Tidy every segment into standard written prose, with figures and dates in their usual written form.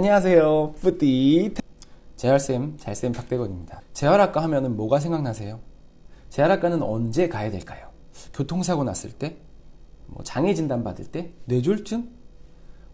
안녕하세요, 뿌띠. 재활쌤, 잘쌤 박대건입니다. 재활학과 하면은 뭐가 생각나세요? 재활학과는 언제 가야 될까요? 교통사고 났을 때? 장애 진단 받을 때? 뇌졸중?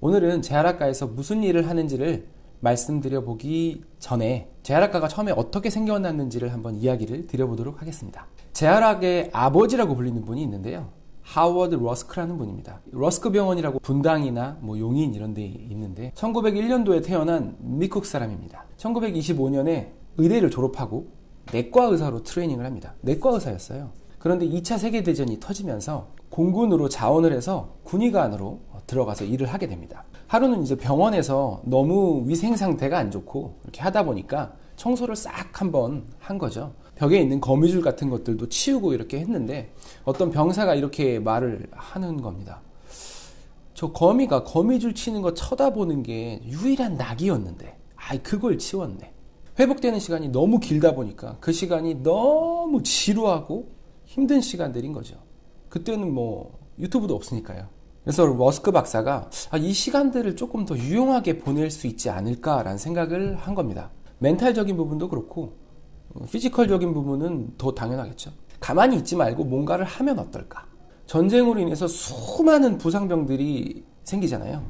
오늘은 재활학과에서 무슨 일을 하는지를 말씀드려 보기 전에 재활학과가 처음에 어떻게 생겨났는지를 한번 이야기를 드려보도록 하겠습니다. 재활학의 아버지라고 불리는 분이 있는데요. 하워드 러스크라는 분입니다. 러스크 병원이라고 분당이나 용인 이런 데 있는데 1901년도에 태어난 미국 사람입니다. 1925년에 의대를 졸업하고 내과 의사로 트레이닝을 합니다. 내과 의사였어요. 그런데 2차 세계대전이 터지면서 공군으로 자원을 해서 군의관으로 들어가서 일을 하게 됩니다. 하루는 이제 병원에서 너무 위생 상태가 안 좋고 이렇게 하다 보니까 청소를 싹 한번 한 거죠. 벽에 있는 거미줄 같은 것들도 치우고 이렇게 했는데 어떤 병사가 이렇게 말을 하는 겁니다. 저 거미가 거미줄 치는 거 쳐다보는 게 유일한 낙이었는데 그걸 치웠네. 회복되는 시간이 너무 길다 보니까 그 시간이 너무 지루하고 힘든 시간들인 거죠. 그때는 유튜브도 없으니까요. 그래서 러스크 박사가 이 시간들을 조금 더 유용하게 보낼 수 있지 않을까라는 생각을 한 겁니다. 멘탈적인 부분도 그렇고 피지컬적인 부분은 더 당연하겠죠. 가만히 있지 말고 뭔가를 하면 어떨까? 전쟁으로 인해서 수많은 부상병들이 생기잖아요.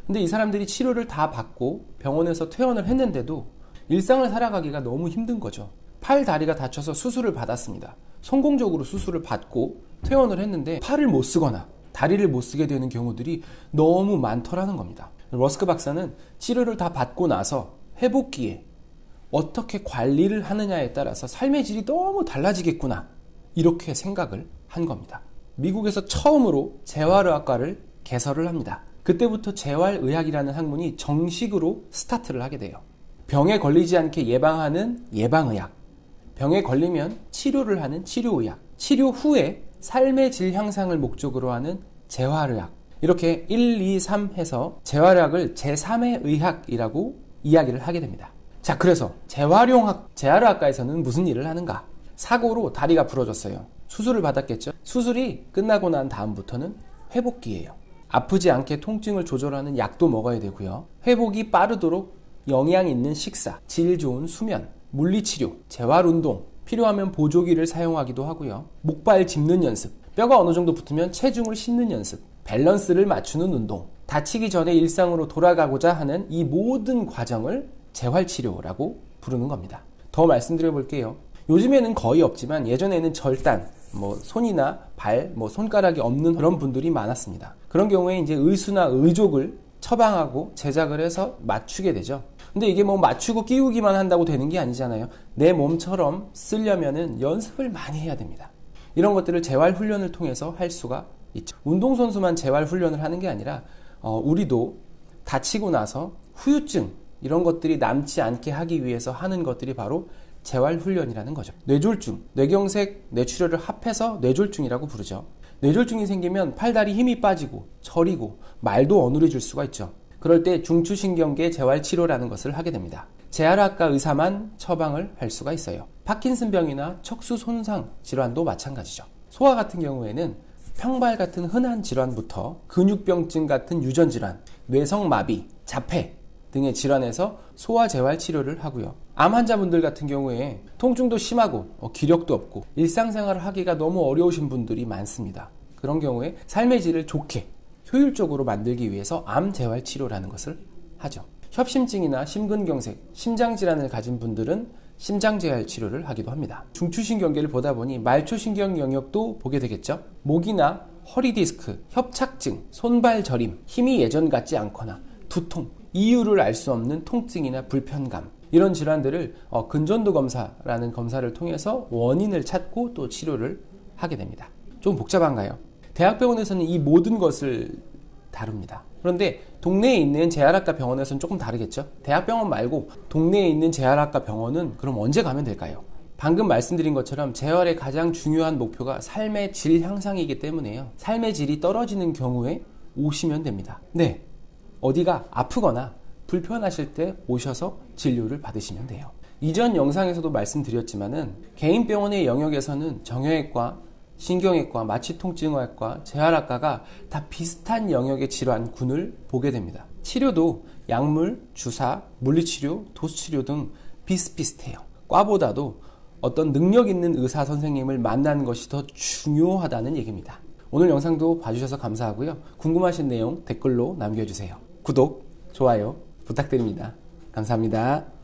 근데 이 사람들이 치료를 다 받고 병원에서 퇴원을 했는데도 일상을 살아가기가 너무 힘든 거죠. 팔, 다리가 다쳐서 수술을 받았습니다. 성공적으로 수술을 받고 퇴원을 했는데 팔을 못 쓰거나 다리를 못 쓰게 되는 경우들이 너무 많더라는 겁니다. 러스크 박사는 치료를 다 받고 나서 회복기에 어떻게 관리를 하느냐에 따라서 삶의 질이 너무 달라지겠구나 이렇게 생각을 한 겁니다. 미국에서 처음으로 재활의학과를 개설을 합니다. 그때부터 재활의학이라는 학문이 정식으로 스타트를 하게 돼요. 병에 걸리지 않게 예방하는 예방의학, 병에 걸리면 치료를 하는 치료의학, 치료 후에 삶의 질 향상을 목적으로 하는 재활의학, 이렇게 1, 2, 3 해서 재활의학을 제3의 의학이라고 이야기를 하게 됩니다. 자, 그래서 재활의학과에서는 무슨 일을 하는가? 사고로 다리가 부러졌어요. 수술을 받았겠죠? 수술이 끝나고 난 다음부터는 회복기예요. 아프지 않게 통증을 조절하는 약도 먹어야 되고요. 회복이 빠르도록 영양 있는 식사, 질 좋은 수면, 물리치료, 재활운동, 필요하면 보조기를 사용하기도 하고요. 목발 짚는 연습, 뼈가 어느 정도 붙으면 체중을 싣는 연습, 밸런스를 맞추는 운동, 다치기 전에 일상으로 돌아가고자 하는 이 모든 과정을 재활치료라고 부르는 겁니다. 더 말씀드려 볼게요. 요즘에는 거의 없지만 예전에는 절단, 손이나 발, 손가락이 없는 그런 분들이 많았습니다. 그런 경우에 이제 의수나 의족을 처방하고 제작을 해서 맞추게 되죠. 근데 이게 맞추고 끼우기만 한다고 되는 게 아니잖아요. 내 몸처럼 쓰려면은 연습을 많이 해야 됩니다. 이런 것들을 재활훈련을 통해서 할 수가 있죠. 운동선수만 재활훈련을 하는 게 아니라 우리도 다치고 나서 후유증 이런 것들이 남지 않게 하기 위해서 하는 것들이 바로 재활훈련이라는 거죠. 뇌졸중, 뇌경색, 뇌출혈을 합해서 뇌졸중이라고 부르죠. 뇌졸중이 생기면 팔다리 힘이 빠지고 저리고 말도 어눌해질 수가 있죠. 그럴 때 중추신경계 재활치료라는 것을 하게 됩니다. 재활학과 의사만 처방을 할 수가 있어요. 파킨슨병이나 척수 손상 질환도 마찬가지죠. 소아 같은 경우에는 평발 같은 흔한 질환부터 근육병증 같은 유전질환, 뇌성마비, 자폐 등의 질환에서 소아재활치료를 하고요. 암 환자분들 같은 경우에 통증도 심하고 기력도 없고 일상생활을 하기가 너무 어려우신 분들이 많습니다. 그런 경우에 삶의 질을 좋게 효율적으로 만들기 위해서 암재활치료라는 것을 하죠. 협심증이나 심근경색, 심장질환을 가진 분들은 심장재활치료를 하기도 합니다. 중추신경계를 보다 보니 말초신경 영역도 보게 되겠죠. 목이나 허리디스크, 협착증, 손발 저림, 힘이 예전 같지 않거나 두통, 이유를 알 수 없는 통증이나 불편감, 이런 질환들을 근전도 검사라는 검사를 통해서 원인을 찾고 또 치료를 하게 됩니다. 좀 복잡한가요? 대학병원에서는 이 모든 것을 다룹니다. 그런데 동네에 있는 재활학과 병원에서는 조금 다르겠죠? 대학병원 말고 동네에 있는 재활학과 병원은 그럼 언제 가면 될까요? 방금 말씀드린 것처럼 재활의 가장 중요한 목표가 삶의 질 향상이기 때문에요. 삶의 질이 떨어지는 경우에 오시면 됩니다. 네, 어디가 아프거나 불편하실 때 오셔서 진료를 받으시면 돼요. 이전 영상에서도 말씀드렸지만은 개인 병원의 영역에서는 정형외과, 신경외과, 마취통증의학과, 재활학과가 다 비슷한 영역의 질환군을 보게 됩니다. 치료도 약물, 주사, 물리치료, 도수치료 등 비슷비슷해요. 과보다도 어떤 능력 있는 의사 선생님을 만나는 것이 더 중요하다는 얘기입니다. 오늘 영상도 봐주셔서 감사하고요. 궁금하신 내용 댓글로 남겨주세요. 구독, 좋아요 부탁드립니다. 감사합니다.